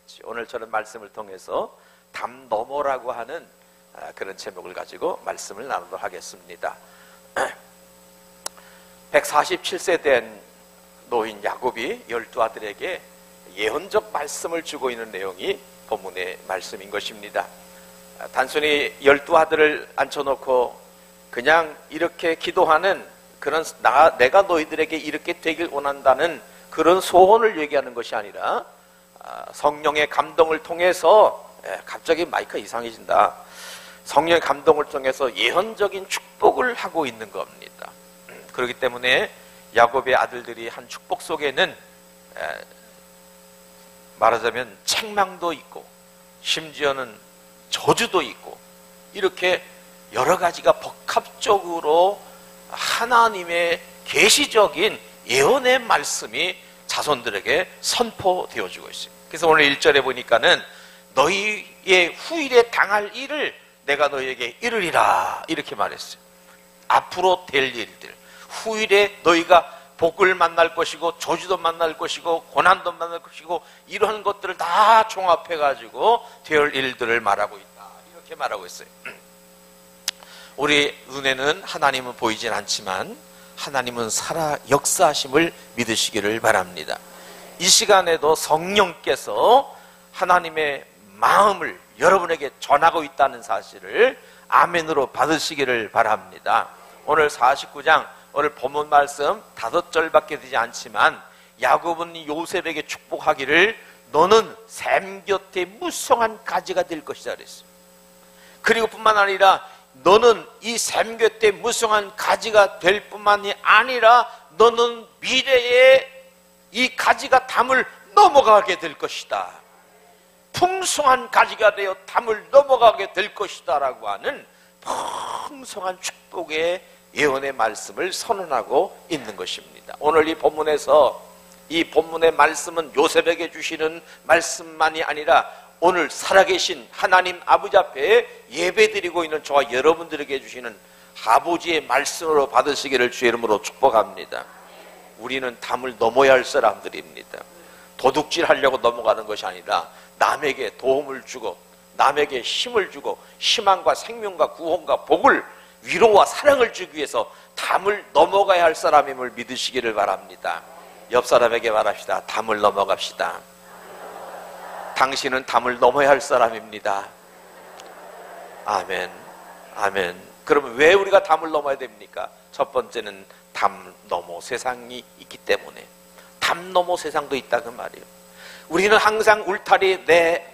되겠지. 오늘 저는 말씀을 통해서 담 너머라고 하는 그런 제목을 가지고 말씀을 나누도록 하겠습니다. 147세 된 노인 야곱이 12아들에게 예언적 말씀을 주고 있는 내용이 본문의 말씀인 것입니다. 단순히 12아들을 앉혀놓고 그냥 이렇게 기도하는 그런 내가 너희들에게 이렇게 되길 원한다는 그런 소원을 얘기하는 것이 아니라 성령의 감동을 통해서 갑자기 마이크가 이상해진다. 성령의 감동을 통해서 예언적인 축복을 하고 있는 겁니다. 그렇기 때문에 야곱의 아들들이 한 축복 속에는 말하자면 책망도 있고 심지어는 저주도 있고 이렇게 여러 가지가 복합적으로 하나님의 계시적인 예언의 말씀이 자손들에게 선포되어지고 있습니다. 그래서 오늘 1절에 보니까는 너희의 후일에 당할 일을 내가 너희에게 이르리라 이렇게 말했어요. 앞으로 될 일들, 후일에 너희가 복을 만날 것이고 저주도 만날 것이고 고난도 만날 것이고 이러한 것들을 다 종합해가지고 될 일들을 말하고 있다 이렇게 말하고 있어요. 우리 눈에는 하나님은 보이진 않지만 하나님은 살아 역사하심을 믿으시기를 바랍니다. 이 시간에도 성령께서 하나님의 마음을 여러분에게 전하고 있다는 사실을 아멘으로 받으시기를 바랍니다. 오늘 49장 오늘 본문 말씀 5절밖에 되지 않지만 야곱은 요셉에게 축복하기를 너는 샘 곁에 무성한 가지가 될 것이다 그랬어요. 그리고 뿐만 아니라 너는 이 샘 곁에 무성한 가지가 될 뿐만이 아니라 너는 미래에 이 가지가 담을 넘어가게 될 것이다. 풍성한 가지가 되어 담을 넘어가게 될 것이다 라고 하는 풍성한 축복의 예언의 말씀을 선언하고 있는 것입니다. 오늘 이 본문에서 이 본문의 말씀은 요셉에게 주시는 말씀만이 아니라 오늘 살아계신 하나님 아버지 앞에 예배드리고 있는 저와 여러분들에게 주시는 아버지의 말씀으로 받으시기를 주의 이름으로 축복합니다. 우리는 담을 넘어야 할 사람들입니다. 도둑질하려고 넘어가는 것이 아니라 남에게 도움을 주고 남에게 힘을 주고 희망과 생명과 구원과 복을 위로와 사랑을 주기 위해서 담을 넘어가야 할 사람임을 믿으시기를 바랍니다. 옆 사람에게 말합시다. 담을 넘어갑시다. 당신은 담을 넘어야 할 사람입니다. 아멘. 아멘. 그러면 왜 우리가 담을 넘어야 됩니까? 첫 번째는 담 넘어 세상이 있기 때문에. 담 넘어 세상도 있다 그 말이에요. 우리는 항상 울타리 내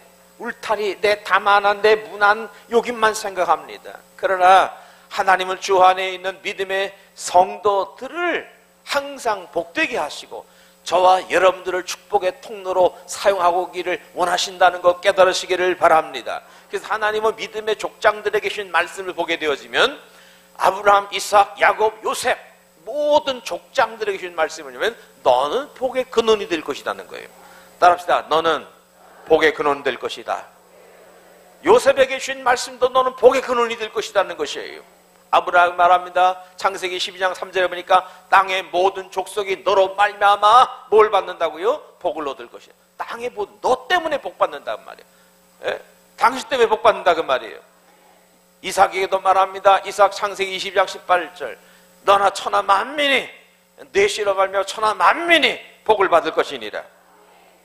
담 하나 내 문 안 여기만 생각합니다. 그러나 하나님은 주 안에 있는 믿음의 성도들을 항상 복되게 하시고 저와 여러분들을 축복의 통로로 사용하고 오기를 원하신다는 것 깨달으시기를 바랍니다. 그래서 하나님은 믿음의 족장들에게 주신 말씀을 보게 되어지면 아브라함, 이삭, 야곱, 요셉 모든 족장들에게 주신 말씀을 보면 너는 복의 근원이 될 것이라는 거예요. 따라합시다. 너는 복의 근원이 될 것이다. 요셉에게 주신 말씀도 너는 복의 근원이 될 것이라는 것이에요. 아브라함 말합니다. 창세기 12장 3절에 보니까 땅의 모든 족속이 너로 말미암아 뭘 받는다고요? 복을 얻을 것이야. 땅의 모든 너 때문에 복 받는다는 말이에요. 예? 당신 때문에 복 받는다 그 말이에요. 이삭에게도 말합니다. 이삭 창세기 20장 18절 너나 천하 만민이 내 씨로 말미암아 천하 만민이 복을 받을 것이니라.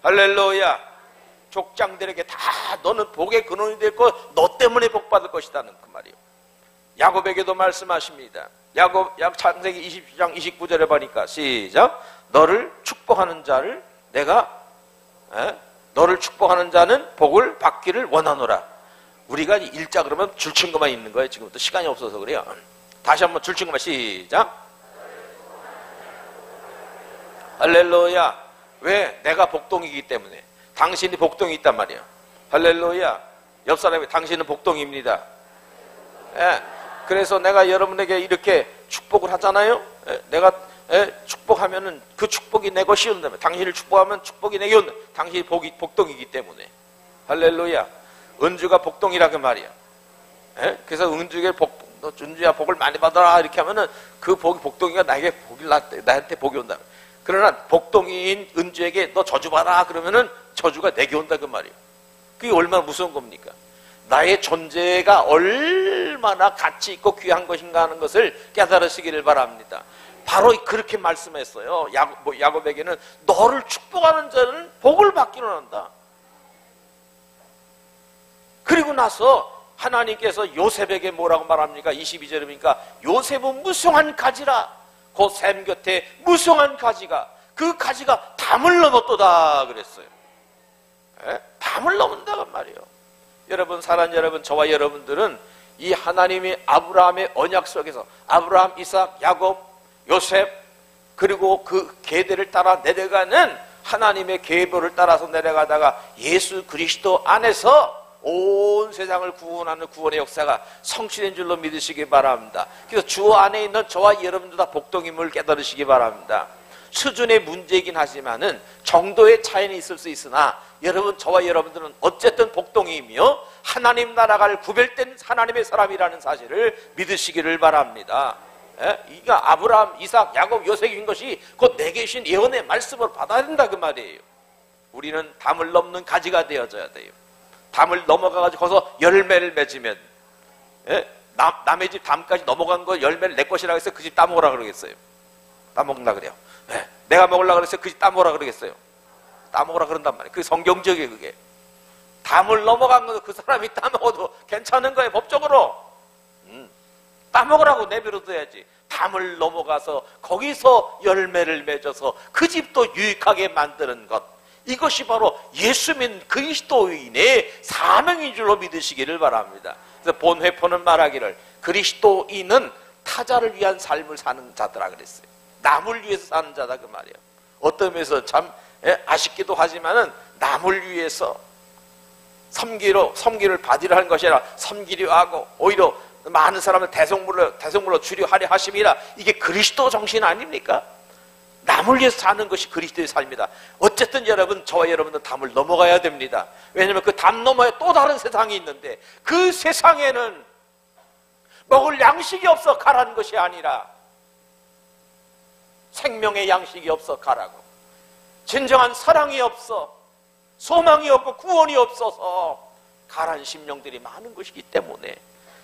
할렐루야. 족장들에게 다 너는 복의 근원이 될 것, 너 때문에 복 받을 것이다는 그 말이에요. 야곱에게도 말씀하십니다. 야곱 창세기 20장 29절에 보니까 시작. 너를 축복하는 자를 내가 너를 축복하는 자는 복을 받기를 원하노라. 우리가 읽자 그러면 줄친 것만 있는 거예요. 지금부터 시간이 없어서 그래요. 다시 한번 줄친 것만 시작. 할렐루야. 왜? 내가 복동이기 때문에. 당신이 복동이 있단 말이에요. 할렐루야. 옆 사람이 당신은 복동입니다. 예. 그래서 내가 여러분에게 이렇게 축복을 하잖아요. 내가 축복하면은 그 축복이 내 것이 온다면 당신을 축복하면 축복이 내게 온다. 당신이 복동이기 때문에. 할렐루야. 은주가 복동이라 그 말이야. 그래서 은주에게 은주야 복을 많이 받아라 이렇게 하면은 그 복이 복동이가 나한테 복이 온다. 그러나 복덩이인 은주에게 너 저주받아 그러면은 저주가 내게 온다 그 말이에요. 그게 얼마나 무서운 겁니까? 나의 존재가 얼마나 가치 있고 귀한 것인가 하는 것을 깨달으시기를 바랍니다. 바로 그렇게 말씀했어요. 야곱에게는 너를 축복하는 자는 복을 받기로 한다. 그리고 나서 하나님께서 요셉에게 뭐라고 말합니까? 22절에 보니까 요셉은 무성한 가지라. 그 샘 곁에 무성한 가지가, 그 가지가 담을 넘었도다 그랬어요. 에? 담을 넘는다고 말이에요. 여러분, 사랑하는 여러분, 저와 여러분들은 이 하나님이 아브라함의 언약 속에서 아브라함, 이삭, 야곱, 요셉, 그리고 그 계대를 따라 내려가는 하나님의 계보를 따라서 내려가다가 예수 그리스도 안에서 온 세상을 구원하는 구원의 역사가 성취된 줄로 믿으시기 바랍니다. 그래서 주 안에 있는 저와 여러분들 다 복덩임을 깨달으시기 바랍니다. 수준의 문제이긴 하지만은 정도의 차이는 있을 수 있으나 여러분, 저와 여러분들은 어쨌든 복덩이이며 하나님 나라가 구별된 하나님의 사람이라는 사실을 믿으시기를 바랍니다. 이게 아브라함, 이삭, 야곱, 요셉인 것이 곧 내게 주신 예언의 말씀을 받아야 된다 그 말이에요. 우리는 담을 넘는 가지가 되어져야 돼요. 담을 넘어가가지고 거기서 열매를 맺으면, 남의 집 담까지 넘어간 거 열매를 내 것이라고 해서 그 집 따먹으라 그러겠어요? 따먹는다 그래요. 내가 먹으려고 그래서 그 집 따먹으라 그러겠어요? 따먹으라 그런단 말이에요. 그게 성경적이에요. 그게 담을 넘어간 거 그 사람이 따먹어도 괜찮은 거예요. 법적으로 따먹으라고 내버려둬야지. 담을 넘어가서 거기서 열매를 맺어서 그 집도 유익하게 만드는 것, 이것이 바로 예수 믿는 그리스도인의 사명인 줄로 믿으시기를 바랍니다. 그래서 본회포는 말하기를 그리스도인은 타자를 위한 삶을 사는 자더라 그랬어요. 남을 위해서 사는 자다 그 말이에요. 어떤 면에서 참 아쉽기도 하지만은 남을 위해서 섬기를 받으려 하는 것이 아니라 섬기려 하고 오히려 많은 사람을 대성물로 주려 하려 하심이라, 이게 그리스도 정신 아닙니까? 남을 위해서 사는 것이 그리스도의 삶이다. 어쨌든 여러분, 저와 여러분은 담을 넘어가야 됩니다. 왜냐하면 그 담 너머에 또 다른 세상이 있는데 그 세상에는 먹을 양식이 없어 가라는 것이 아니라 생명의 양식이 없어 가라고, 진정한 사랑이 없어, 소망이 없고 구원이 없어서 가라는 심령들이 많은 것이기 때문에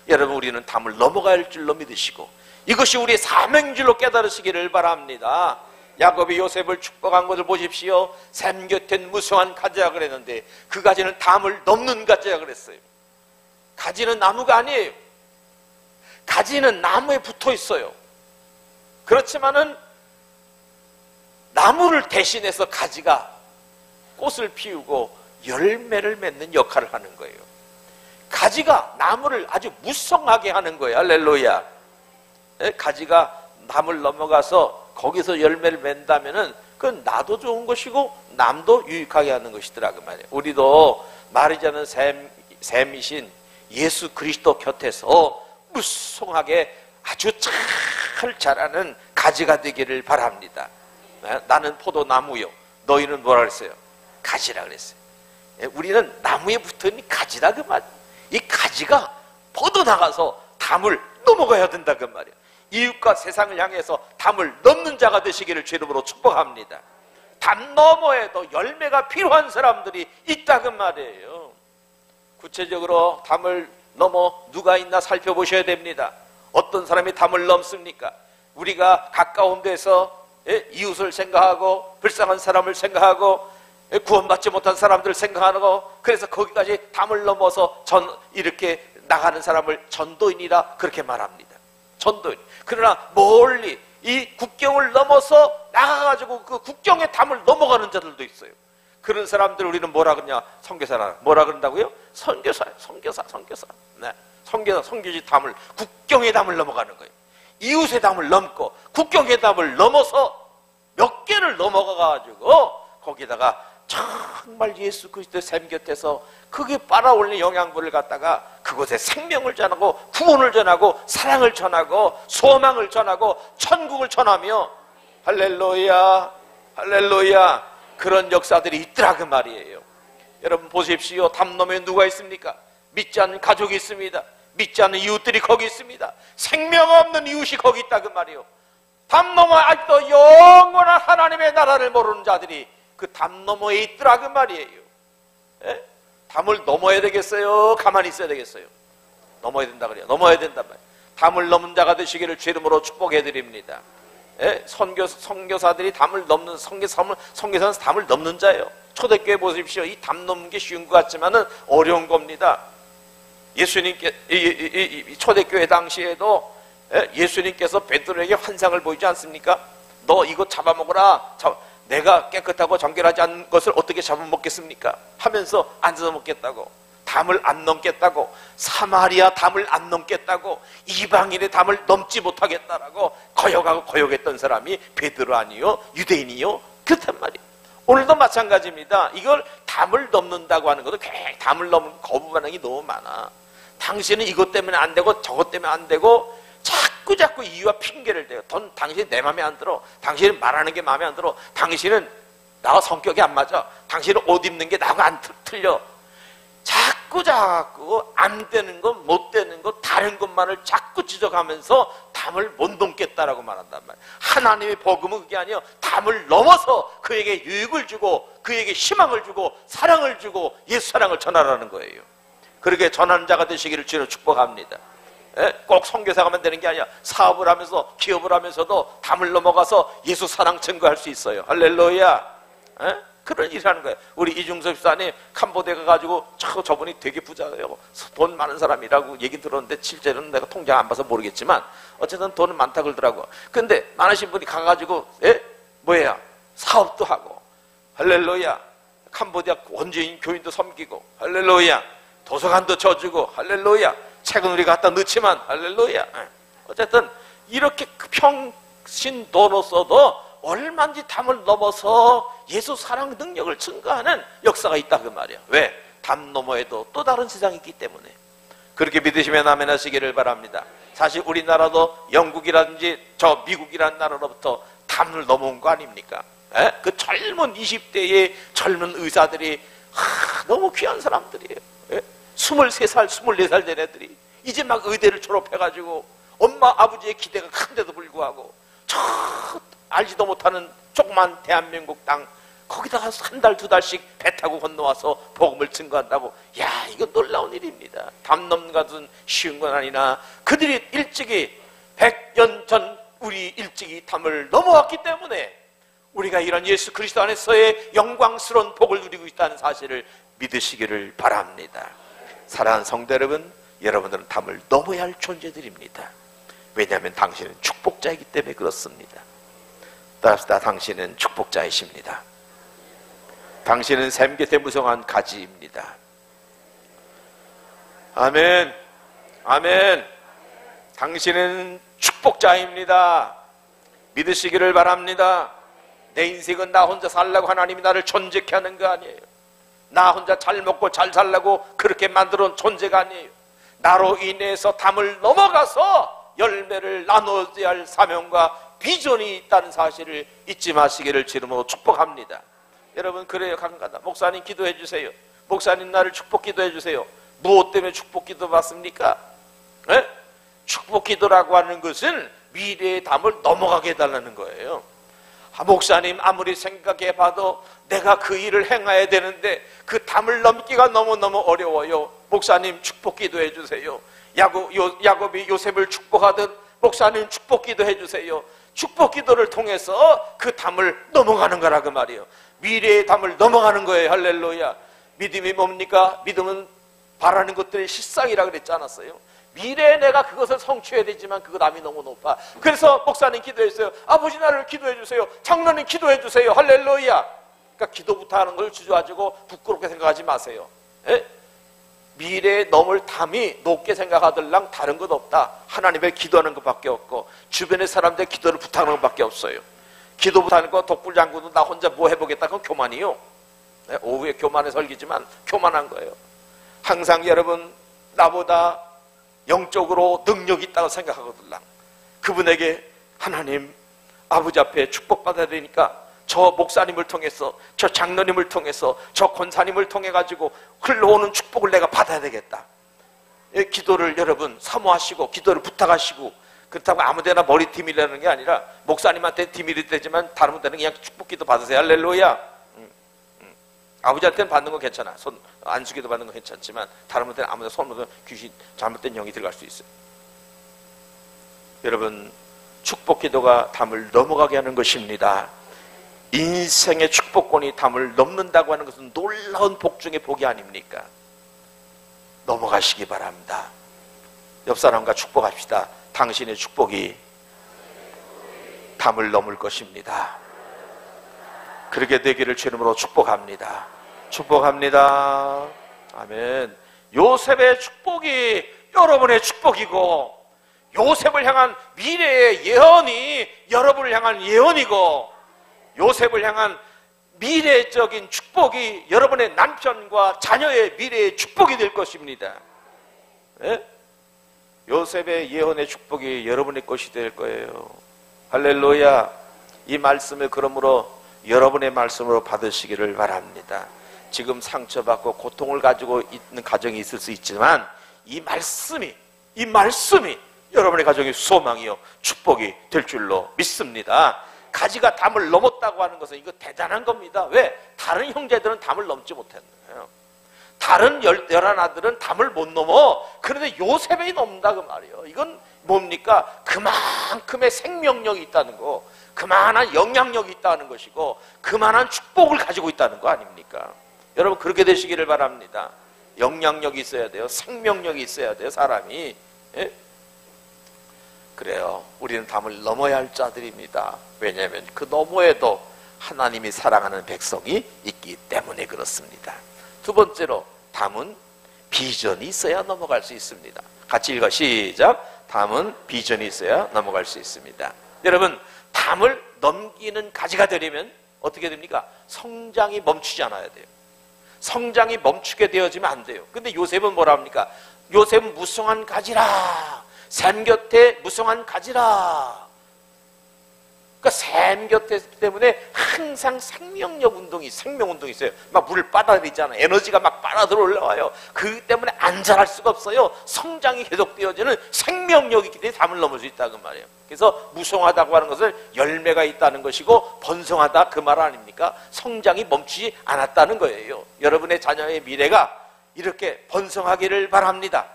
여러분, 우리는 담을 넘어가야 할 줄로 믿으시고 이것이 우리의 사명인 줄로 깨달으시기를 바랍니다. 야곱이 요셉을 축복한 것을 보십시오. 샘 곁엔 무성한 가지라 그랬는데 그 가지는 담을 넘는 가지라 그랬어요. 가지는 나무가 아니에요. 가지는 나무에 붙어 있어요. 그렇지만은 나무를 대신해서 가지가 꽃을 피우고 열매를 맺는 역할을 하는 거예요. 가지가 나무를 아주 무성하게 하는 거예요. 할렐루야. 가지가 담을 넘어가서 거기서 열매를 맺는다면은 그건 나도 좋은 것이고 남도 유익하게 하는 것이더라 그 말이에요. 우리도 마르지 않은 샘이신 예수 그리스도 곁에서 무성하게 아주 잘 자라는 가지가 되기를 바랍니다. 나는 포도나무요, 너희는 뭐라 그랬어요? 가지라 그랬어요. 우리는 나무에 붙어있는 가지라 그 말. 이 가지가 뻗어나가서 담을 넘어가야 된다 그 말이에요. 이웃과 세상을 향해서 담을 넘는 자가 되시기를 주 이름으로 축복합니다. 담 너머에도 열매가 필요한 사람들이 있다 그 말이에요. 구체적으로 담을 넘어 누가 있나 살펴보셔야 됩니다. 어떤 사람이 담을 넘습니까? 우리가 가까운 데서 이웃을 생각하고 불쌍한 사람을 생각하고 구원받지 못한 사람들을 생각하고, 그래서 거기까지 담을 넘어서 이렇게 나가는 사람을 전도인이라 그렇게 말합니다. 전도인. 그러나 멀리 이 국경을 넘어서 나가가지고 그 국경의 담을 넘어가는 자들도 있어요. 그런 사람들 우리는 뭐라 그러냐? 선교사라. 뭐라 그런다고요? 선교사. 네. 선교지 담을, 국경의 담을 넘어가는 거예요. 이웃의 담을 넘고 국경의 담을 넘어서 몇 개를 넘어가가지고 거기다가 정말 예수 그리스도의 샘 곁에서 그게 빨아올린 영양분을 갖다가 그곳에 생명을 전하고 구원을 전하고 사랑을 전하고 소망을 전하고 천국을 전하며, 할렐루야, 할렐루야, 그런 역사들이 있더라 그 말이에요. 여러분 보십시오. 담 너머에 누가 있습니까? 믿지 않는 가족이 있습니다. 믿지 않는 이웃들이 거기 있습니다. 생명 없는 이웃이 거기 있다 그 말이에요. 담 너머에 아직도 영원한 하나님의 나라를 모르는 자들이 그 담 너머에 있더라 그 말이에요. 예? 담을 넘어야 되겠어요? 가만히 있어야 되겠어요? 넘어야 된다 그래요. 넘어야 된단 말이에요. 담을 넘은 자가 되시기를 주 이름으로 축복해 드립니다. 예? 선교사들이 담을 넘는, 선교사는 담을 넘는 자예요. 초대교회 보십시오. 이 담 넘는 게 쉬운 것 같지만은 어려운 겁니다. 예수님께, 초대교회 당시에도 예수님께서 베드로에게 환상을 보이지 않습니까? 너 이거 잡아먹어라. 내가 깨끗하고 정결하지 않은 것을 어떻게 잡아먹겠습니까? 하면서 안 잡아먹겠다고, 담을 안 넘겠다고, 사마리아 담을 안 넘겠다고, 이방인의 담을 넘지 못하겠다라고 거역했던 사람이 베드로 아니요? 유대인이요? 그렇단 말이에요. 오늘도 마찬가지입니다. 이걸 담을 넘는다고 하는 것도 담을 넘는 거부 반응이 너무 많아. 당신은 이것 때문에 안 되고 저것 때문에 안 되고 자꾸 이유와 핑계를 대요. 당신이 내 마음에 안 들어. 당신은 말하는 게 마음에 안 들어. 당신은 나와 성격이 안 맞아. 당신은 옷 입는 게 나하고 안 틀려. 자꾸 안 되는 것, 못 되는 것, 다른 것만을 자꾸 지적하면서 담을 못 넘겠다라고 말한단 말이에요. 하나님의 복음은 그게 아니에요. 담을 넘어서 그에게 유익을 주고 그에게 희망을 주고 사랑을 주고 예수 사랑을 전하라는 거예요. 그렇게 전하는 자가 되시기를 주로 축복합니다. 꼭 선교사가만 되는 게 아니야. 사업을 하면서 기업을 하면서도 담을 넘어가서 예수 사랑 증거할 수 있어요. 할렐루야. 그런 일을 하는 거예요. 우리 이중섭 집사님 캄보디아 가가지고 저분이 되게 부자예요. 돈 많은 사람이라고 얘기 들었는데 실제로는 내가 통장 안 봐서 모르겠지만 어쨌든 돈은 많다 그러더라고. 근데 많으신 분이 가가지고 사업도 하고 할렐루야. 캄보디아 원주민 교인도 섬기고 할렐루야. 도서관도 쳐주고 할렐루야. 책은 우리 갖다 넣지만 할렐루야. 어쨌든 이렇게 평신도로서도 얼마든지 담을 넘어서 예수 사랑 능력을 증거하는 역사가 있다 그 말이야. 왜? 담 너머에도 또 다른 세상이 있기 때문에. 그렇게 믿으시면 아멘 하시기를 바랍니다. 사실 우리나라도 영국이라든지 저 미국이라는 나라로부터 담을 넘어온 거 아닙니까? 그 젊은 20대의 젊은 의사들이 너무 귀한 사람들이에요. 23살, 24살 된 애들이 이제 막 의대를 졸업해가지고 엄마 아버지의 기대가 큰데도 불구하고 저 알지도 못하는 조그만 대한민국 땅 거기다가 한 달, 두 달씩 배 타고 건너와서 복음을 증거한다고. 야, 이거 놀라운 일입니다. 담 넘는 것은 쉬운 건 아니나 그들이 일찍이 100년 전 우리 일찍이 담을 넘어왔기 때문에 우리가 이런 예수 그리스도 안에서의 영광스러운 복을 누리고 있다는 사실을 믿으시기를 바랍니다. 사랑하는 성도 여러분, 여러분들은 담을 넘어야 할 존재들입니다. 왜냐하면 당신은 축복자이기 때문에 그렇습니다. 따라서 당신은 축복자이십니다. 당신은 샘 곁에 무성한 가지입니다. 아멘. 아멘. 당신은 축복자입니다. 믿으시기를 바랍니다. 내 인생은 나 혼자 살라고 하나님이 나를 존재케 하는 거 아니에요. 나 혼자 잘 먹고 잘 살라고 그렇게 만들어 놓은 존재가 아니에요. 나로 인해서 담을 넘어가서 열매를 나눠야 할 사명과 비전이 있다는 사실을 잊지 마시기를 주님으로 축복합니다. 여러분, 그래요. 간간다. 목사님 기도해 주세요. 목사님 나를 축복 기도해 주세요. 무엇 때문에 축복 기도 받습니까? 축복 기도라고 하는 것은 미래의 담을 넘어가게 해달라는 거예요. 목사님 아무리 생각해 봐도 내가 그 일을 행해야 되는데 그 담을 넘기가 너무너무 어려워요. 목사님 축복 기도해 주세요. 야곱이 요셉을 축복하듯 목사님 축복 기도해 주세요. 축복 기도를 통해서 그 담을 넘어가는 거라 그 말이에요. 미래의 담을 넘어가는 거예요. 할렐루야. 믿음이 뭡니까? 믿음은 바라는 것들의 실상이라 그랬지 않았어요? 미래에 내가 그것을 성취해야 되지만 그 담이 너무 높아. 그래서 목사님 기도했어요. 아버지 나를 기도해 주세요. 장로님 기도해 주세요. 할렐루야. 그러니까 기도부터 하는 걸 주저가지고 부끄럽게 생각하지 마세요. 미래에 넘을 담이 높게 생각하들랑 다른 것 없다. 하나님의 기도하는 것밖에 없고 주변의 사람들 기도를 부탁하는 것밖에 없어요. 기도부터 하는 거 독불장군도 나 혼자 뭐 해보겠다. 그건 교만이요. 오후에 교만의 설기지만 교만한 거예요. 항상 여러분 나보다 영적으로 능력이 있다고 생각하거든요. 그분에게 하나님 아버지 앞에 축복받아야 되니까 저 목사님을 통해서 저 장로님을 통해서 저 권사님을 통해 가지고 흘러오는 축복을 내가 받아야 되겠다. 기도를 여러분 사모하시고 기도를 부탁하시고 그렇다고 아무데나 머리팀이라는 게 아니라 목사님한테 팀이 되지만 다른 데는 그냥 축복기도 받으세요. 할렐루야. 아버지한테는 받는 건 괜찮아. 손 안수기도 받는 건 괜찮지만 다른 분들은 아무데나 손으로 귀신 잘못된 영이 들어갈 수 있어요. 여러분, 축복기도가 담을 넘어가게 하는 것입니다. 인생의 축복권이 담을 넘는다고 하는 것은 놀라운 복 중의 복이 아닙니까? 넘어가시기 바랍니다. 옆 사람과 축복합시다. 당신의 축복이 담을 넘을 것입니다. 그렇게 되기를 주 이름으로 축복합니다. 축복합니다. 아멘. 요셉의 축복이 여러분의 축복이고, 요셉을 향한 미래의 예언이 여러분을 향한 예언이고, 요셉을 향한 미래적인 축복이 여러분의 남편과 자녀의 미래의 축복이 될 것입니다. 네? 요셉의 예언의 축복이 여러분의 것이 될 거예요. 할렐루야. 이 말씀을 그러므로 여러분의 말씀으로 받으시기를 바랍니다. 지금 상처받고 고통을 가지고 있는 가정이 있을 수 있지만 이 말씀이 여러분의 가정의 소망이요 축복이 될 줄로 믿습니다. 가지가 담을 넘었다고 하는 것은 이거 대단한 겁니다. 왜? 다른 형제들은 담을 넘지 못했는 거예요. 다른 열한 아들은 담을 못 넘어. 그런데 요셉이 넘는다 그 말이에요. 이건 뭡니까? 그만큼의 생명력이 있다는 거, 그만한 영향력이 있다는 것이고, 그만한 축복을 가지고 있다는 거 아닙니까? 여러분, 그렇게 되시기를 바랍니다. 영향력이 있어야 돼요. 생명력이 있어야 돼요, 사람이. 예? 그래요. 우리는 담을 넘어야 할 자들입니다. 왜냐하면 그 너머에도 하나님이 사랑하는 백성이 있기 때문에 그렇습니다. 두 번째로, 담은 비전이 있어야 넘어갈 수 있습니다. 같이 읽어. 시작. 담은 비전이 있어야 넘어갈 수 있습니다. 여러분, 담을 넘기는 가지가 되려면 어떻게 됩니까? 성장이 멈추지 않아야 돼요. 성장이 멈추게 되어지면 안 돼요. 근데 요셉은 뭐라 합니까? 요셉은 무성한 가지라. 샘 곁에 무성한 가지라. 그러니까 샘 곁에 때문에 항상 생명 운동이 있어요. 막 물을 빨아들이잖아요. 에너지가 막 빨아들어 올라와요. 그 때문에 안 자랄 수가 없어요. 성장이 계속되어지는 생명력이 있기 때문에 담을 넘을 수 있다고 말이에요. 그래서 무성하다고 하는 것을 열매가 있다는 것이고, 번성하다 그 말 아닙니까? 성장이 멈추지 않았다는 거예요. 여러분의 자녀의 미래가 이렇게 번성하기를 바랍니다.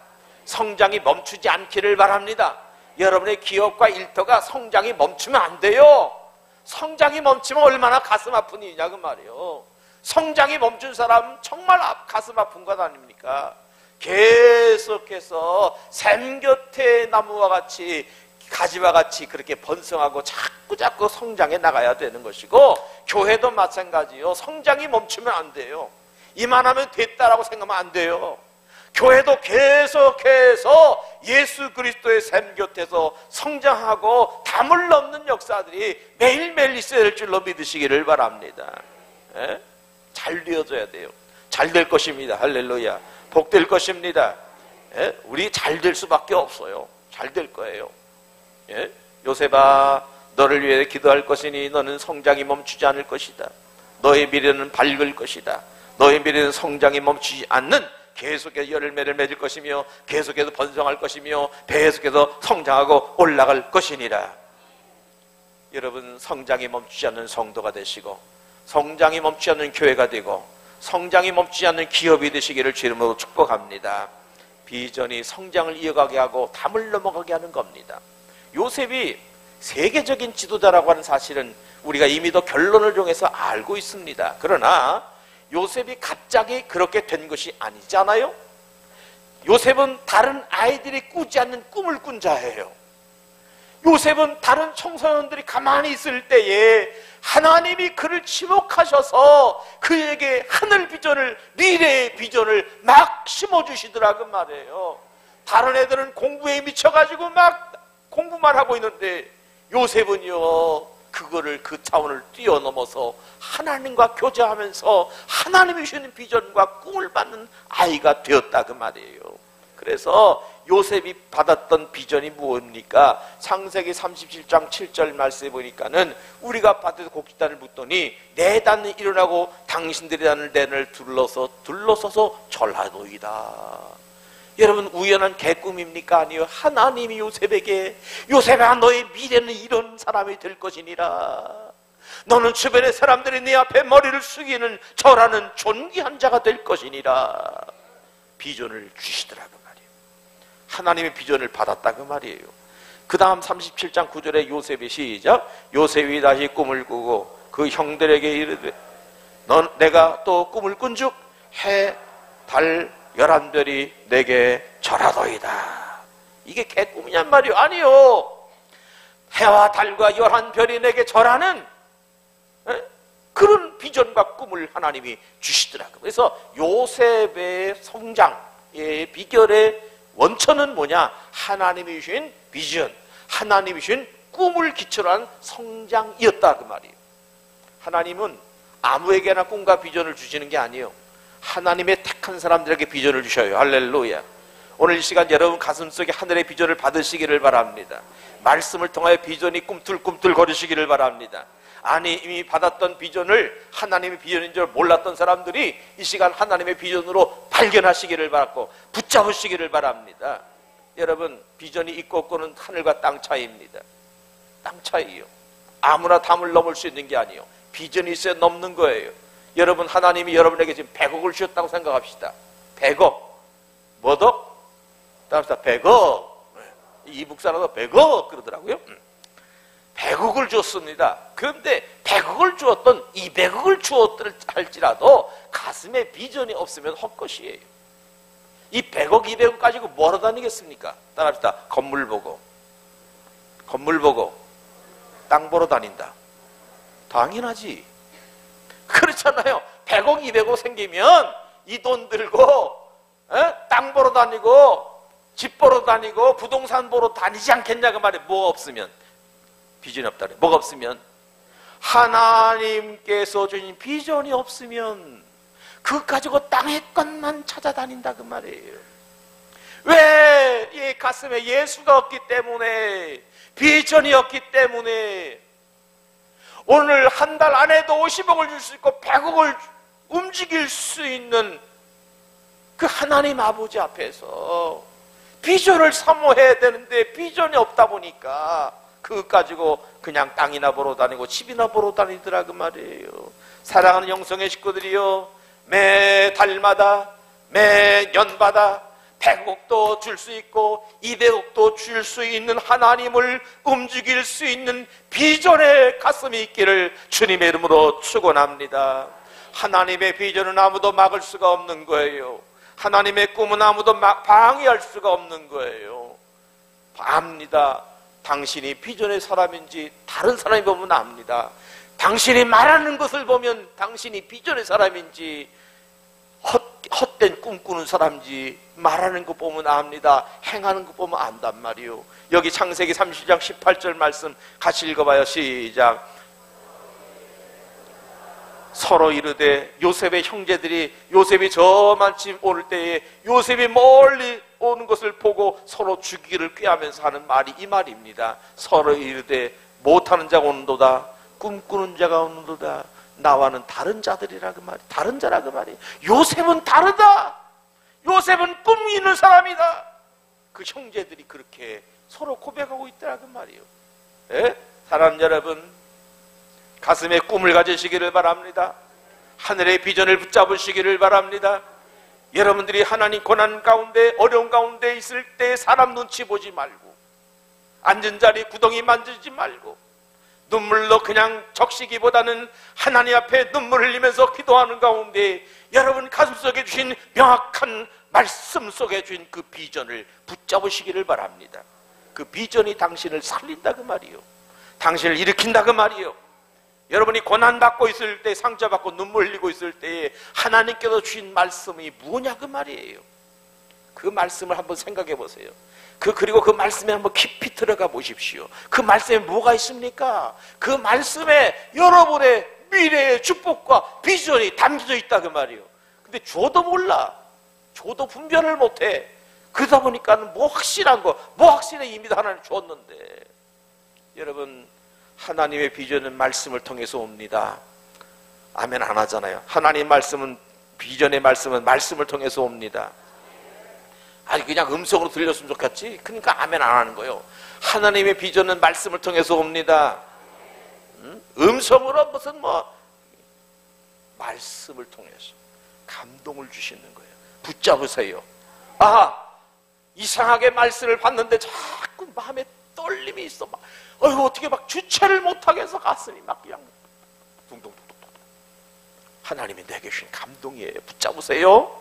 성장이 멈추지 않기를 바랍니다. 여러분의 기업과 일터가 성장이 멈추면 안 돼요. 성장이 멈추면 얼마나 가슴 아픈 일이냐 그 말이에요. 성장이 멈춘 사람은 정말 가슴 아픈 것 아닙니까? 계속해서 샘 곁의 나무와 같이, 가지와 같이 그렇게 번성하고 자꾸 성장해 나가야 되는 것이고, 교회도 마찬가지요. 성장이 멈추면 안 돼요. 이만하면 됐다라고 생각하면 안 돼요. 교회도 계속해서 예수 그리스도의 샘 곁에서 성장하고 담을 넘는 역사들이 매일매일 있어야 될 줄로 믿으시기를 바랍니다. 예? 잘 되어져야 돼요. 잘 될 것입니다. 할렐루야. 복될 것입니다. 예? 우리 잘 될 수밖에 없어요. 잘 될 거예요. 예? 요셉아, 너를 위해 기도할 것이니 너는 성장이 멈추지 않을 것이다. 너의 미래는 밝을 것이다. 너의 미래는 성장이 멈추지 않는 계속해서 열매를 맺을 것이며, 계속해서 번성할 것이며, 계속해서 성장하고 올라갈 것이니라. 여러분, 성장이 멈추지 않는 성도가 되시고, 성장이 멈추지 않는 교회가 되고, 성장이 멈추지 않는 기업이 되시기를 주 이름으로 축복합니다. 비전이 성장을 이어가게 하고 담을 넘어가게 하는 겁니다. 요셉이 세계적인 지도자라고 하는 사실은 우리가 이미도 결론을 통해서 알고 있습니다. 그러나 요셉이 갑자기 그렇게 된 것이 아니잖아요. 요셉은 다른 아이들이 꾸지 않는 꿈을 꾼 자예요. 요셉은 다른 청소년들이 가만히 있을 때에 하나님이 그를 지목하셔서 그에게 하늘 비전을, 미래의 비전을 막 심어주시더라고 말이에요. 다른 애들은 공부에 미쳐가지고 막 공부만 하고 있는데 요셉은요, 그거를, 그 차원을 뛰어넘어서 하나님과 교제하면서 하나님이 주시는 비전과 꿈을 받는 아이가 되었다 그 말이에요. 그래서 요셉이 받았던 비전이 무엇입니까? 창세기 37장 7절 말씀에 보니까는 우리가 밭에서 곡식단을 묻더니 내 단은 일어나고 당신들의 단을 둘러서서 절하도이다. 여러분 우연한 개꿈입니까? 아니요. 하나님이 요셉에게, 요셉아 너의 미래는 이런 사람이 될 것이니라. 너는 주변의 사람들이 네 앞에 머리를 숙이는 절하는 존귀한 자가 될 것이니라. 비전을 주시더라 그 말이에요. 하나님의 비전을 받았다 그 말이에요. 그 다음 37장 9절에 요셉이 시작. 요셉이 다시 꿈을 꾸고 그 형들에게 이르되 내가 또 꿈을 꾼즉 해, 달, 11별이 내게 절하도이다. 이게 개꿈이냔 말이요. 아니요. 해와 달과 11별이 내게 절하는 그런 비전과 꿈을 하나님이 주시더라고요. 그래서 요셉의 성장의 비결의 원천은 뭐냐? 하나님이 주신 비전, 하나님이 주신 꿈을 기초로 한 성장이었다 그 말이에요. 하나님은 아무에게나 꿈과 비전을 주시는 게 아니에요. 하나님의 택한 사람들에게 비전을 주셔요. 할렐루야. 오늘 이 시간 여러분 가슴속에 하늘의 비전을 받으시기를 바랍니다. 말씀을 통하여 비전이 꿈틀꿈틀 거리시기를 바랍니다. 아니 이미 받았던 비전을 하나님의 비전인 줄 몰랐던 사람들이 이 시간 하나님의 비전으로 발견하시기를 바라고 붙잡으시기를 바랍니다. 여러분 비전이 있고 없고는 하늘과 땅 차이입니다. 땅 차이요. 아무나 담을 넘을 수 있는 게 아니에요. 비전이 있어야 넘는 거예요. 여러분 하나님이 여러분에게 지금 100억을 주셨다고 생각합시다. 100억 뭐더? 따라서 100억 이북사라도 100억 그러더라고요. 100억을 줬습니다. 그런데 100억을 주었던 200억을 주었다 할지라도 가슴에 비전이 없으면 헛것이에요. 이 100억 200억 가지고 뭐하러 다니겠습니까? 따라합시다. 건물 보고 땅 보러 다닌다. 당연하지. 그렇잖아요. 100억 200억 생기면 이 돈 들고 땅 보러 다니고 집 보러 다니고 부동산 보러 다니지 않겠냐 그 말이에요. 뭐 없으면 비전이 없다 그래. 뭐가 없으면 하나님께서 주신 비전이 없으면 그것 가지고 땅의 것만 찾아다닌다 그 말이에요. 왜? 이 가슴에 예수가 없기 때문에, 비전이 없기 때문에. 오늘 한 달 안에도 50억을 줄 수 있고 100억을 움직일 수 있는 그 하나님 아버지 앞에서 비전을 사모해야 되는데 비전이 없다 보니까 그것 가지고 그냥 땅이나 보러 다니고 집이나 보러 다니더라 그 말이에요. 사랑하는 영성의 식구들이요, 매 달마다 매 년마다 100억도 줄 수 있고 200억도 줄 수 있는 하나님을 움직일 수 있는 비전의 가슴이 있기를 주님의 이름으로 축원합니다. 하나님의 비전은 아무도 막을 수가 없는 거예요. 하나님의 꿈은 아무도 방해할 수가 없는 거예요. 압니다. 당신이 비전의 사람인지 다른 사람이 보면 압니다. 당신이 말하는 것을 보면 당신이 비전의 사람인지 헛된 꿈꾸는 사람인지 말하는 것 보면 압니다. 행하는 것 보면 안단 말이요. 여기 창세기 30장 18절 말씀 같이 읽어봐요. 시작. 서로 이르되, 요셉의 형제들이 요셉이 저만치 오를 때에 요셉이 멀리 오는 것을 보고 서로 죽이기를 꾀하면서 하는 말이 이 말입니다. 서로 이르되 못하는 자가 오는도다, 꿈꾸는 자가 오는도다, 나와는 다른 자들이라 그 말이, 다른 자라 그 말이. 요셉은 다르다. 요셉은 꿈이 있는 사람이다. 그 형제들이 그렇게 서로 고백하고 있더라 그 말이에요. 예? 사랑하는 여러분, 가슴에 꿈을 가지시기를 바랍니다. 하늘의 비전을 붙잡으시기를 바랍니다. 여러분들이 하나님 고난 가운데 어려운 가운데 있을 때 사람 눈치 보지 말고, 앉은 자리 구덩이 만지지 말고, 눈물로 그냥 적시기보다는 하나님 앞에 눈물 흘리면서 기도하는 가운데 여러분 가슴속에 주신 명확한 말씀 속에 주신 그 비전을 붙잡으시기를 바랍니다. 그 비전이 당신을 살린다 그 말이에요. 당신을 일으킨다 그 말이에요. 여러분이 고난받고 있을 때, 상처받고 눈물 흘리고 있을 때에 하나님께서 주신 말씀이 뭐냐 그 말이에요. 그 말씀을 한번 생각해 보세요. 그리고 그 말씀에 한번 깊이 들어가 보십시오. 그 말씀에 뭐가 있습니까? 그 말씀에 여러분의 미래의 축복과 비전이 담겨져 있다 그 말이에요. 근데 줘도 몰라. 줘도 분별을 못해. 그러다 보니까 뭐 확실한 거, 뭐 확실해 이미 하나님 줬는데. 여러분, 하나님의 비전은 말씀을 통해서 옵니다. 아멘 안 하잖아요. 하나님 말씀은, 비전의 말씀은 말씀을 통해서 옵니다. 아니 그냥 음성으로 들렸으면 좋겠지. 그러니까 아멘 안 하는 거예요. 하나님의 비전은 말씀을 통해서 옵니다. 음성으로 무슨 말씀을 통해서 감동을 주시는 거예요. 붙잡으세요. 아하, 이상하게 말씀을 받는데 자꾸 마음에 떨림이 있어. 어떻게 주체를 못하게 해서 가슴이 그냥 둥둥둥둥. 하나님이 내게 주신 감동이에요. 붙잡으세요.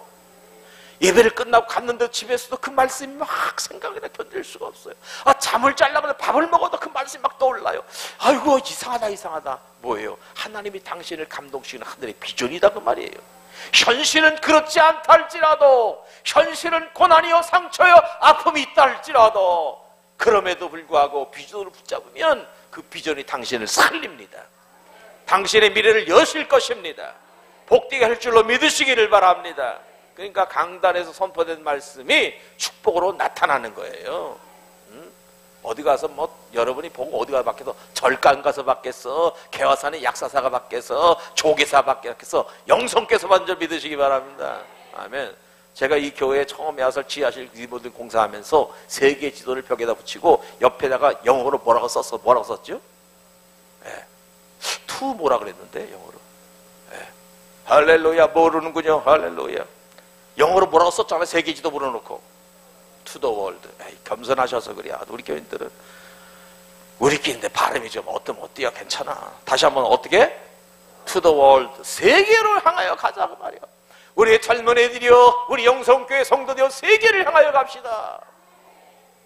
예배를 끝나고 갔는데 집에서도 그 말씀이 생각이 나 견딜 수가 없어요. 잠을 자려면 밥을 먹어도 그 말씀이 떠올라요. 아이고 이상하다. 뭐예요? 하나님이 당신을 감동시키는 하늘의 비전이다 그 말이에요. 현실은 그렇지 않다 할지라도, 현실은 고난이요 상처요 아픔이 있다 할지라도, 그럼에도 불구하고 비전을 붙잡으면 그 비전이 당신을 살립니다. 당신의 미래를 여실 것입니다. 복되게 할 줄로 믿으시기를 바랍니다. 그러니까 강단에서 선포된 말씀이 축복으로 나타나는 거예요. 어디 가서 여러분이 보고 어디 가서 받겠어? 절간 가서 받겠어? 개화산의 약사사가 받겠어? 조계사 받겠어? 영성께서 먼저 믿으시기 바랍니다. 아멘. 제가 이 교회에 처음에 와서 지하실 리모델 공사하면서 세계 지도를 벽에다 붙이고 옆에다가 영어로 뭐라고 썼죠? 네. 투 뭐라 그랬는데 영어로. 네. 할렐루야. 모르는군요. 할렐루야. 영어로 뭐라고 썼잖아요. 세계 지도 불어놓고 To the world. 겸손하셔서 그래. 우리 교인들은 우리끼리인데 발음이 좀 어때요? 괜찮아. 다시 한번 어떻게? To the world. 세계를 향하여 가자고 말이야. 우리 젊은 애들이요, 우리 영성교회 성도들이요, 세계를 향하여 갑시다.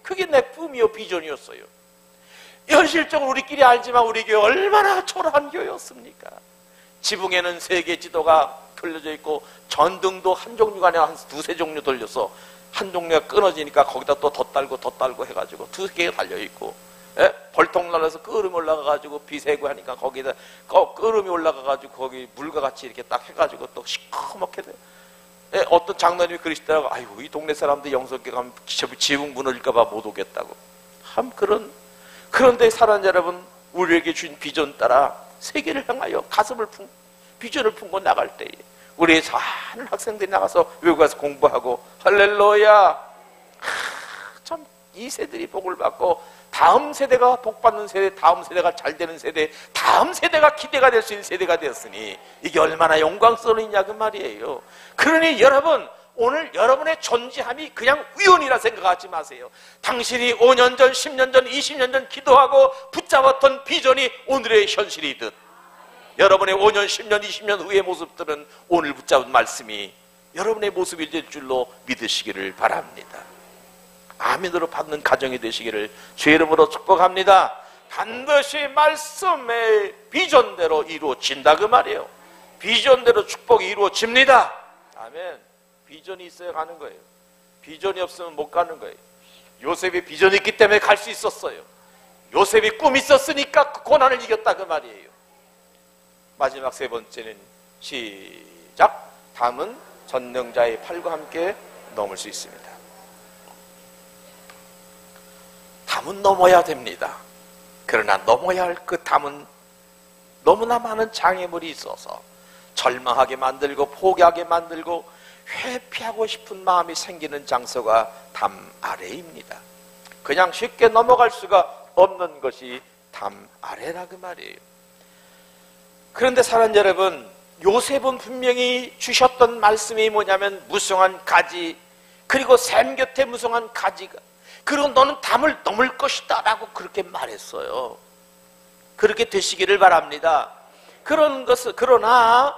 그게 내 꿈이요, 비전이었어요. 현실적으로 우리끼리 알지만 우리 교회 얼마나 초라한 교회였습니까? 지붕에는 세계 지도가 걸려져 있고 전등도 한 종류가 아니라 한 두세 종류 돌려서 한 종류가 끊어지니까 거기다 또 덧달고 해가지고 두 개가 달려있고, 벌통 날라서 끄름이 올라가가지고 비세고 하니까 거기다 끄름이 올라가가지고 거기 물과 같이 이렇게 딱 해가지고 또 시커멓게 돼. 어떤 장로님이 그러시더라고. 아이고 이 동네 사람들 영성교회 가면 지붕 무너질까봐 못 오겠다고. 그런데 사랑하는 여러분, 우리에게 주신 비전 따라 세계를 향하여 비전을 품고 나갈 때에 우리 많은 학생들이 나가서 외국 가서 공부하고 할렐루야. 참 이 세대들이 복을 받고 다음 세대가 복받는 세대, 다음 세대가 잘 되는 세대, 다음 세대가 기대가 될 수 있는 세대가 되었으니 이게 얼마나 영광스러운 일이냐 그 말이에요. 그러니 여러분, 오늘 여러분의 존재함이 그냥 우연이라 생각하지 마세요. 당신이 5년 전, 10년 전, 20년 전 기도하고 붙잡았던 비전이 오늘의 현실이듯, 여러분의 5년, 10년, 20년 후의 모습들은 오늘 붙잡은 말씀이 여러분의 모습이 될 줄로 믿으시기를 바랍니다. 아멘으로 받는 가정이 되시기를 주의 이름으로 축복합니다. 반드시 말씀의 비전대로 이루어진다 그 말이에요. 비전대로 축복이 이루어집니다. 아멘. 비전이 있어야 가는 거예요. 비전이 없으면 못 가는 거예요. 요셉이 비전이 있기 때문에 갈 수 있었어요. 요셉이 꿈이 있었으니까 그 고난을 이겼다 그 말이에요. 마지막 세 번째는 시작. 담은 전능자의 팔과 함께 넘을 수 있습니다. 담은 넘어야 됩니다. 그러나 넘어야 할 그 담은 너무나 많은 장애물이 있어서 절망하게 만들고 포기하게 만들고 회피하고 싶은 마음이 생기는 장소가 담 아래입니다. 그냥 쉽게 넘어갈 수가 없는 것이 담 아래라 그 말이에요. 그런데 사랑하는 여러분, 요셉은 분명히 주셨던 말씀이 뭐냐면 무성한 가지, 그리고 샘 곁에 무성한 가지가, 그리고 너는 담을 넘을 것이다 라고 그렇게 말했어요. 그렇게 되시기를 바랍니다. 그러나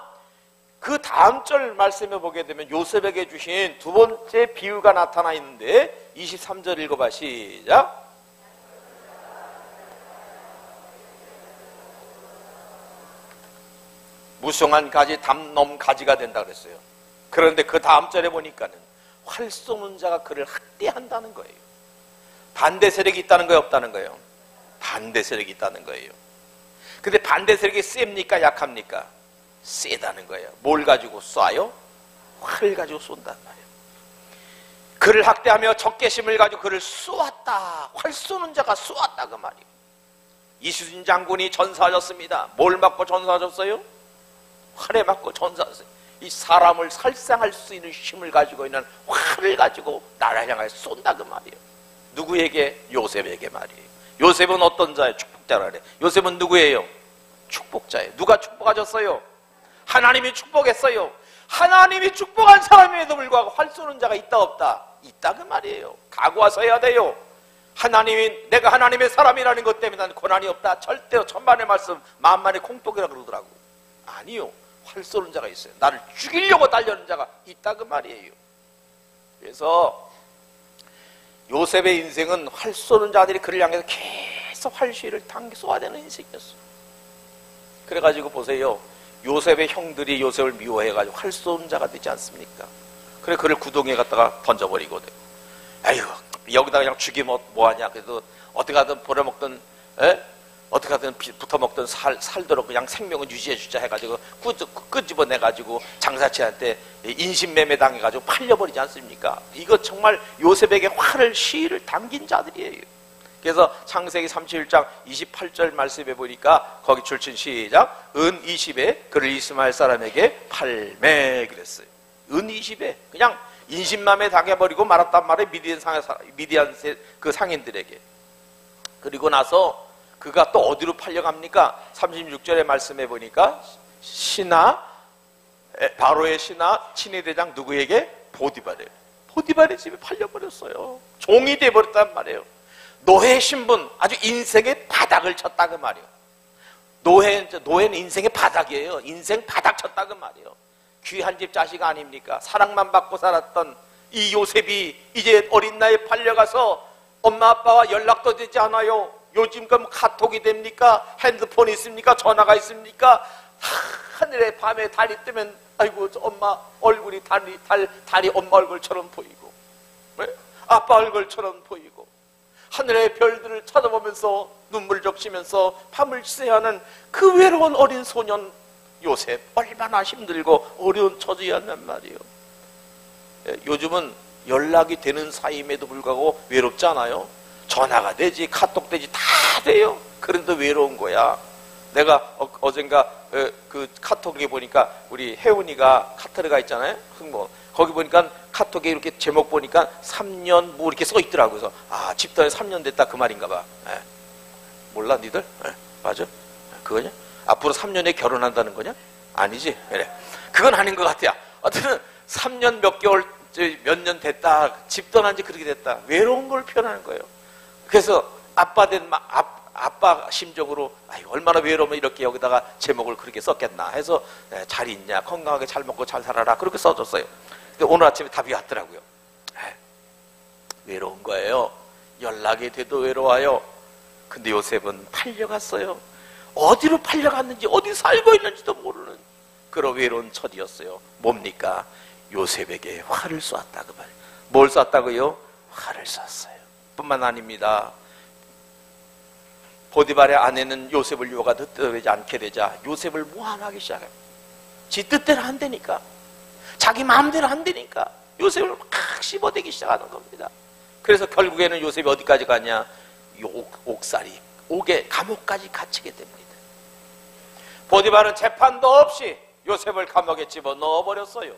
그 다음 절 말씀에 보게 되면 요셉에게 주신 두 번째 비유가 나타나 있는데 23절 읽어봐. 시작. 무성한 가지 담 넘 가지가 된다 그랬어요. 그런데 그 다음 절에 보니까는 활 쏘는 자가 그를 학대한다는 거예요. 반대 세력이 있다는 거예요, 없다는 거예요? 반대 세력이 있다는 거예요. 근데 반대 세력이 셉니까, 약합니까? 세다는 거예요. 뭘 가지고 쏴요? 활을 가지고 쏜단 말이에요. 그를 학대하며 적개심을 가지고 그를 쏘았다. 활 쏘는 자가 쏘았다 그 말이에요. 이순신 장군이 전사하셨습니다. 뭘 맞고 전사하셨어요? 활에 맞고 전사하셨어요. 이 사람을 살상할 수 있는 힘을 가지고 있는 활을 가지고 나를 향해 쏜다 그 말이에요. 누구에게? 요셉에게 말이에요. 요셉은 어떤 자예요? 축복자라 그래. 요셉은 누구예요? 축복자예요. 누가 축복하셨어요? 하나님이 축복했어요. 하나님이 축복한 사람임에도 불구하고 활 쏘는 자가 있다 없다? 있다 그 말이에요. 각오하서 해야 돼요. 하나님이, 내가 하나님의 사람이라는 것 때문에 난 고난이 없다. 절대로 천만의 말씀 만만의 콩떡이라 그러더라고. 아니요, 활 쏘는 자가 있어요. 나를 죽이려고 달려는 자가 있다 그 말이에요. 그래서 요셉의 인생은 활 쏘는 자들이 그를 향해서 계속 활시위를 당겨 쏘아대는 인생이었어요. 그래가지고 보세요, 요셉의 형들이 요셉을 미워해가지고 활 쏘는 자가 되지 않습니까? 그래 그를 구덩이에 갖다가 던져버리거든. 아이고, 여기다 그냥 죽이면 뭐하냐. 그래도 어떻게 하든 벌어먹든, 어떻게 하든 붙어먹든 살도록 그냥 생명을 유지해주자 해가지고 끄집어내가지고 장사치한테 인신매매 당해가지고 팔려버리지 않습니까? 이거 정말 요셉에게 활을 시위를 당긴 자들이에요. 그래서 창세기 31장 28절 말씀해 보니까 거기 출신 시작, 은 20에 그를 이스마엘 사람에게 팔매 그랬어요. 은 20에 그냥 인신맘에 당해버리고 말았단 말이에요. 미디안 그 상인들에게. 그리고 나서 그가 또 어디로 팔려갑니까? 36절에 말씀해 보니까 바로의 신하 친위대장 누구에게? 보디발이에요. 보디발의 집에 팔려버렸어요. 종이 돼버렸단 말이에요. 노예 신분, 아주 인생의 바닥을 쳤다 그 말이에요. 노예는 인생의 바닥이에요. 인생 바닥 쳤다 그 말이에요. 귀한 집 자식 아닙니까? 사랑만 받고 살았던 이 요셉이 이제 어린 나이에 팔려가서 엄마 아빠와 연락도 되지 않아요. 요즘 그 카톡이 됩니까? 핸드폰이 있습니까? 전화가 있습니까? 하늘에 밤에 달이 뜨면 아이고 엄마 얼굴이 달이 엄마 얼굴처럼 보이고, 네? 아빠 얼굴처럼 보이고, 하늘의 별들을 쳐다보면서 눈물 적시면서 밤을 지새야 하는 그 외로운 어린 소년 요셉, 얼마나 힘들고 어려운 처지였단 말이에요. 요즘은 연락이 되는 사이임에도 불구하고 외롭지 않아요? 전화가 되지, 카톡 되지, 다 돼요. 그런데 외로운 거야. 내가 어젠가 그 카톡에 보니까 우리 혜원이가 카트르가 있잖아요. 뭐 거기 보니까 카톡에 이렇게 제목 보니까 3년 뭐 이렇게 써 있더라고요. 그래서 집단에 3년 됐다 그 말인가 봐. 몰라 니들? 맞아? 그거냐? 앞으로 3년에 결혼한다는 거냐? 아니지? 그래. 그건 아닌 것 같아요. 어쨌든 3년 몇 개월 몇 년 됐다, 집 떠난 지 그렇게 됐다, 외로운 걸 표현하는 거예요. 그래서 아빠 심정으로 얼마나 외로우면 이렇게 여기다가 제목을 그렇게 썼겠나 해서 잘 있냐, 건강하게 잘 먹고 잘 살아라 그렇게 써줬어요. 근데 오늘 아침에 답이 왔더라고요. 외로운 거예요. 연락이 돼도 외로워요. 근데 요셉은 팔려갔어요. 어디로 팔려갔는지, 어디 살고 있는지도 모르는 그런 외로운 처지였어요. 뭡니까? 요셉에게 활을 쏘았다 그 말이에요. 뭘 쐈다고요? 활을 쐈어요. 뿐만 아닙니다. 보디발의 아내는 요셉을 유혹하 뜻대로되지 않게 되자 요셉을 모함하기 시작해요. 지 뜻대로 안 되니까, 자기 마음대로 안 되니까 요셉을 막 씹어대기 시작하는 겁니다. 그래서 결국에는 요셉이 어디까지 가냐? 옥살이, 옥에 감옥까지 갇히게 됩니다. 보디발은 재판도 없이 요셉을 감옥에 집어넣어버렸어요.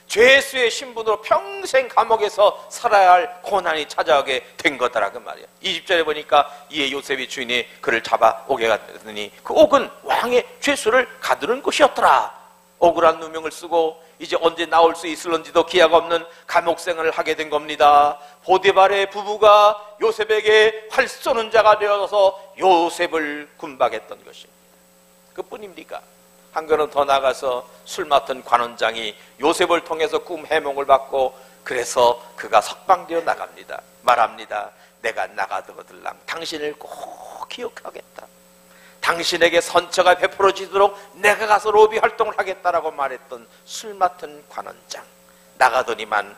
죄수의 신분으로 평생 감옥에서 살아야 할 고난이 찾아오게 된 거더라 그 말이야. 20절에 보니까 이에 요셉이 주인이 그를 잡아 옥에 갔더니 그 옥은 왕의 죄수를 가두는 곳이었더라. 억울한 누명을 쓰고 이제 언제 나올 수 있을런지도 기약 없는 감옥 생활을 하게 된 겁니다. 보디발의 부부가 요셉에게 활 쏘는 자가 되어서 요셉을 군박했던 것입니다. 그뿐입니까? 한 걸음 더 나가서 술 맡은 관원장이 요셉을 통해서 꿈 해몽을 받고, 그래서 그가 석방되어 나갑니다. 말합니다. 내가 나가더라도 당신을 꼭 기억하겠다. 당신에게 선처가 베풀어지도록 내가 가서 로비 활동을 하겠다라고 말했던 술 맡은 관원장. 나가더니만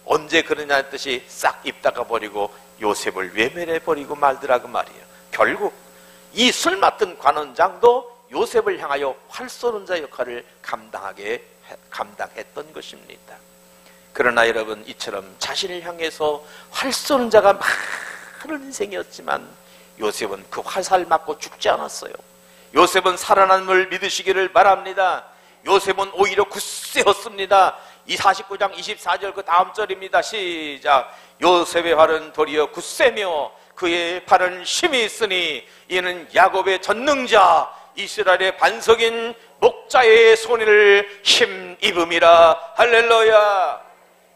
언제 그러냐는 뜻이 싹 입 닦아버리고 요셉을 외면해버리고 말더라 그 말이에요. 결국 이 술 맡은 관원장도 요셉을 향하여 활 쏘는 자 역할을 감당했던 것입니다. 그러나 여러분, 이처럼 자신을 향해서 활 쏘는 자가 많은 인생이었지만 요셉은 그 화살 맞고 죽지 않았어요. 요셉은 살아남을 믿으시기를 바랍니다. 요셉은 오히려 굳 굳세었습니다. 이 49장 24절 그 다음 절입니다. 시작. 요셉의 팔은 도리어 굳세며 그의 팔은 힘이 있으니 이는 야곱의 전능자 이스라엘의 반석인 목자의 손을 힘입음이라. 할렐루야.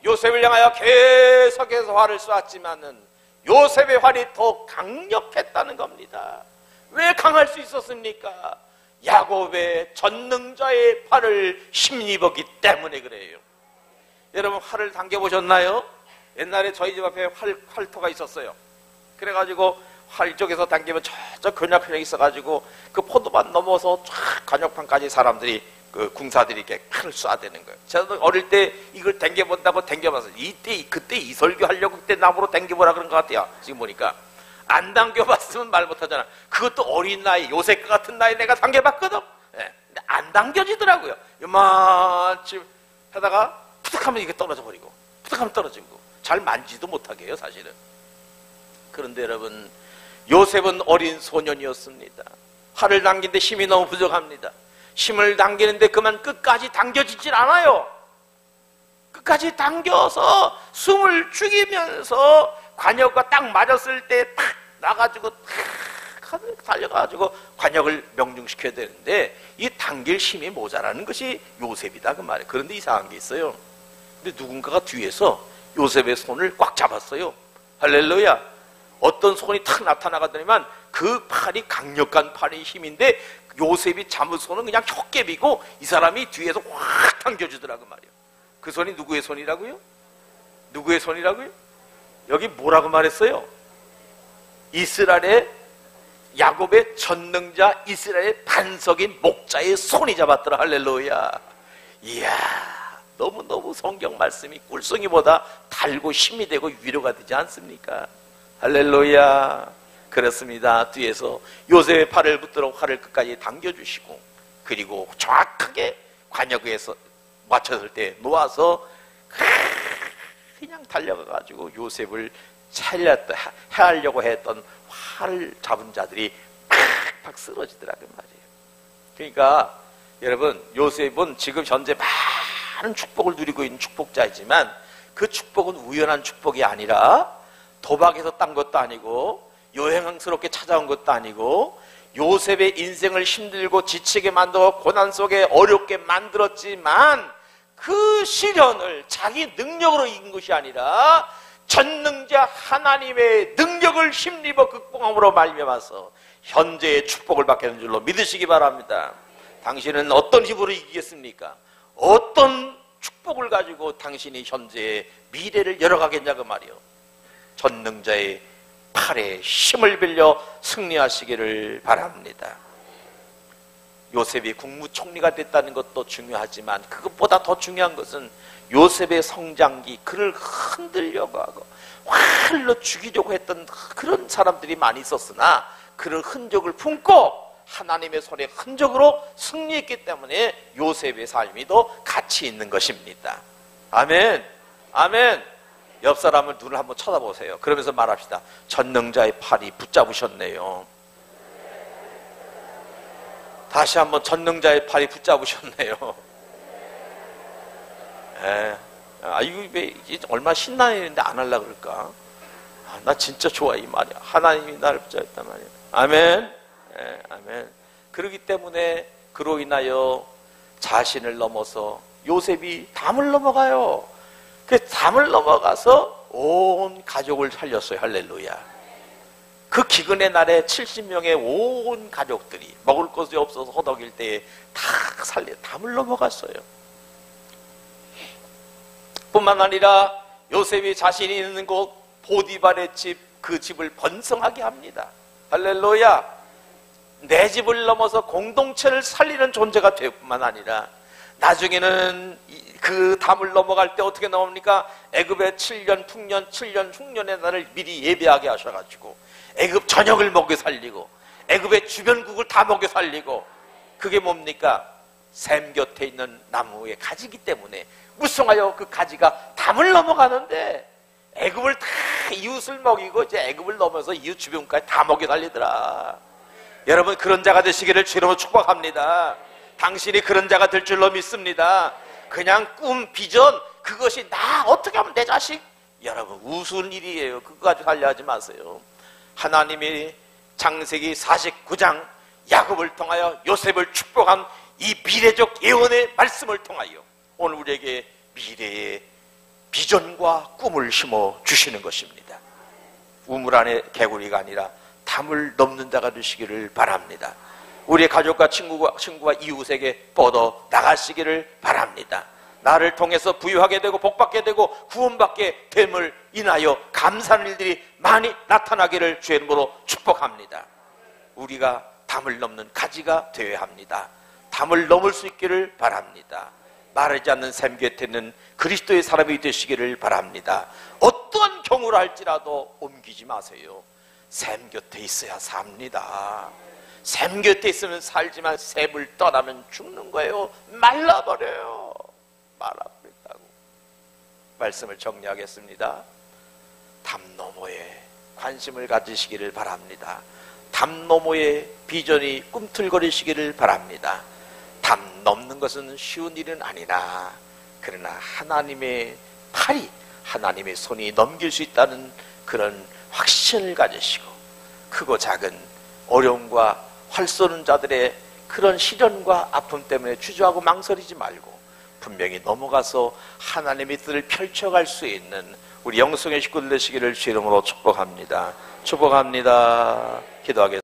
요셉을 향하여 계속해서 활을 쏘았지만은 요셉의 활이 더 강력했다는 겁니다. 왜 강할 수 있었습니까? 야곱의 전능자의 팔을 힘입었기 때문에 그래요. 여러분 활을 당겨보셨나요? 옛날에 저희 집 앞에 활터가 있었어요. 그래가지고 활 쪽에서 당기면 저쪽 견약판이 있어가지고 그 포도밭 넘어서 쫙 관역판까지 사람들이 그 궁사들이 이렇게 칼을 쏴대는 거예요. 저도 어릴 때 이걸 당겨본다고 당겨봐서 그때 이설교 하려고 그때 나무로 당겨보라 그런 것 같아요. 지금 보니까 안 당겨봤으면 말 못하잖아. 그것도 어린 나이 요셉과 같은 나이 내가 당겨봤거든. 네. 근데 안 당겨지더라고요. 요만치 하다가 푸득하면 이게 떨어져 버리고 푸득하면 떨어지고 잘 만지도 못하게 해요 사실은. 그런데 여러분 요셉은 어린 소년이었습니다. 활을 당기는데 힘이 너무 부족합니다. 힘을 당기는데 그만 끝까지 당겨지질 않아요. 끝까지 당겨서 숨을 죽이면서 관역과 딱 맞았을 때 탁 나가지고 탁 달려가지고 관역을 명중시켜야 되는데 이 당길 힘이 모자라는 것이 요셉이다 그 말이에요. 그런데 이상한 게 있어요. 근데 누군가가 뒤에서 요셉의 손을 꽉 잡았어요. 할렐루야. 어떤 손이 탁 나타나가더니만 그 팔이 강력한 팔의 힘인데 요셉이 잡은 손은 그냥 혓개비고 이 사람이 뒤에서 확 당겨주더라고 말이에요. 그 손이 누구의 손이라고요? 누구의 손이라고요? 여기 뭐라고 말했어요? 이스라엘의 야곱의 전능자 이스라엘의 반석인 목자의 손이 잡았더라. 할렐루야. 이야 너무너무 성경 말씀이 꿀송이보다 달고 힘이 되고 위로가 되지 않습니까? 할렐루야. 그렇습니다. 뒤에서 요셉의 팔을 붙들어 활을 끝까지 당겨주시고 그리고 정확하게 관역에서 맞췄을 때 놓아서 그냥 달려가가지고 요셉을 해하려고 했던 활을 잡은 자들이 팍팍 쓰러지더라고요 말이에요. 그러니까 여러분 요셉은 지금 현재 많은 축복을 누리고 있는 축복자이지만 그 축복은 우연한 축복이 아니라 도박에서 딴 것도 아니고 여행스럽게 찾아온 것도 아니고 요셉의 인생을 힘들고 지치게 만들고 고난 속에 어렵게 만들었지만 그 시련을 자기 능력으로 이긴 것이 아니라 전능자 하나님의 능력을 힘입어 극복함으로 말미암아서 현재의 축복을 받게 된 줄로 믿으시기 바랍니다. 당신은 어떤 힘으로 이기겠습니까? 어떤 축복을 가지고 당신이 현재의 미래를 열어가겠냐 그 말이요. 전능자의 팔에 힘을 빌려 승리하시기를 바랍니다. 요셉이 국무총리가 됐다는 것도 중요하지만 그것보다 더 중요한 것은 요셉의 성장기 그를 흔들려고 하고 활로 죽이려고 했던 그런 사람들이 많이 있었으나 그런 흔적을 품고 하나님의 손의 흔적으로 승리했기 때문에 요셉의 삶이 더 가치 있는 것입니다. 아멘. 아멘. 옆 사람을 눈을 한번 쳐다보세요. 그러면서 말합시다. 전능자의 팔이 붙잡으셨네요. 다시 한번 전능자의 팔이 붙잡으셨네요. 이거 왜 얼마나 신나는데 안 하려고 그럴까? 나 진짜 좋아 이 말이야. 하나님이 나를 붙잡았단 말이야. 아멘. 아멘. 그렇기 때문에 그로 인하여 자신을 넘어서 요셉이 담을 넘어가요. 그 담을 넘어가서 온 가족을 살렸어요. 할렐루야. 그 기근의 날에 70명의 온 가족들이 먹을 것이 없어서 허덕일 때에 다 담을 넘어갔어요. 뿐만 아니라 요셉이 자신이 있는 곳 보디발의 집, 그 집을 번성하게 합니다. 할렐루야. 내 집을 넘어서 공동체를 살리는 존재가 될 뿐만 아니라 나중에는 그 담을 넘어갈 때 어떻게 넘어갑니까? 애굽의 7년 풍년 7년 흉년의 날을 미리 예배하게 하셔가지고 애굽 전역을 먹여 살리고 애굽의 주변국을 다 먹여 살리고 그게 뭡니까? 샘 곁에 있는 나무의 가지기 때문에 무성하여 그 가지가 담을 넘어가는데 애굽을 다 이웃을 먹이고 이제 애굽을 넘어서 이웃 주변까지 다 먹여 살리더라. 여러분 그런 자가 되시기를 주님으로 축복합니다. 당신이 그런 자가 될 줄로 믿습니다. 그냥 꿈, 비전, 그것이 나 어떻게 하면 내 자식? 여러분, 우스운 일이에요. 그거 가지고 살려하지 마세요. 하나님이 창세기 49장 야곱을 통하여 요셉을 축복한 이 미래적 예언의 말씀을 통하여 오늘 우리에게 미래의 비전과 꿈을 심어 주시는 것입니다. 우물 안에 개구리가 아니라 담을 넘는 자가 되시기를 바랍니다. 우리의 가족과 친구와 이웃에게 뻗어 나가시기를 바랍니다. 나를 통해서 부유하게 되고 복받게 되고 구원받게 됨을 인하여 감사하는 일들이 많이 나타나기를 주의 이름으로 축복합니다. 우리가 담을 넘는 가지가 되어야 합니다. 담을 넘을 수 있기를 바랍니다. 마르지 않는 샘 곁에 있는 그리스도의 사람이 되시기를 바랍니다. 어떠한 경우를 할지라도 옮기지 마세요. 샘 곁에 있어야 삽니다. 샘 곁에 있으면 살지만 샘을 떠나면 죽는 거예요. 말라버려요. 말아버린다고. 말씀을 정리하겠습니다. 담 너머에 관심을 가지시기를 바랍니다. 담 너머에 비전이 꿈틀거리시기를 바랍니다. 담 넘는 것은 쉬운 일은 아니나 그러나 하나님의 팔이, 하나님의 손이 넘길 수 있다는 그런 확신을 가지시고 크고 작은 어려움과 활 쏘는 자들의 그런 시련과 아픔 때문에 주저하고 망설이지 말고 분명히 넘어가서 하나님의 뜻을 펼쳐갈 수 있는 우리 영성의 식구들 되시기를 주의 이름으로 축복합니다. 축복합니다. 기도하겠습니다.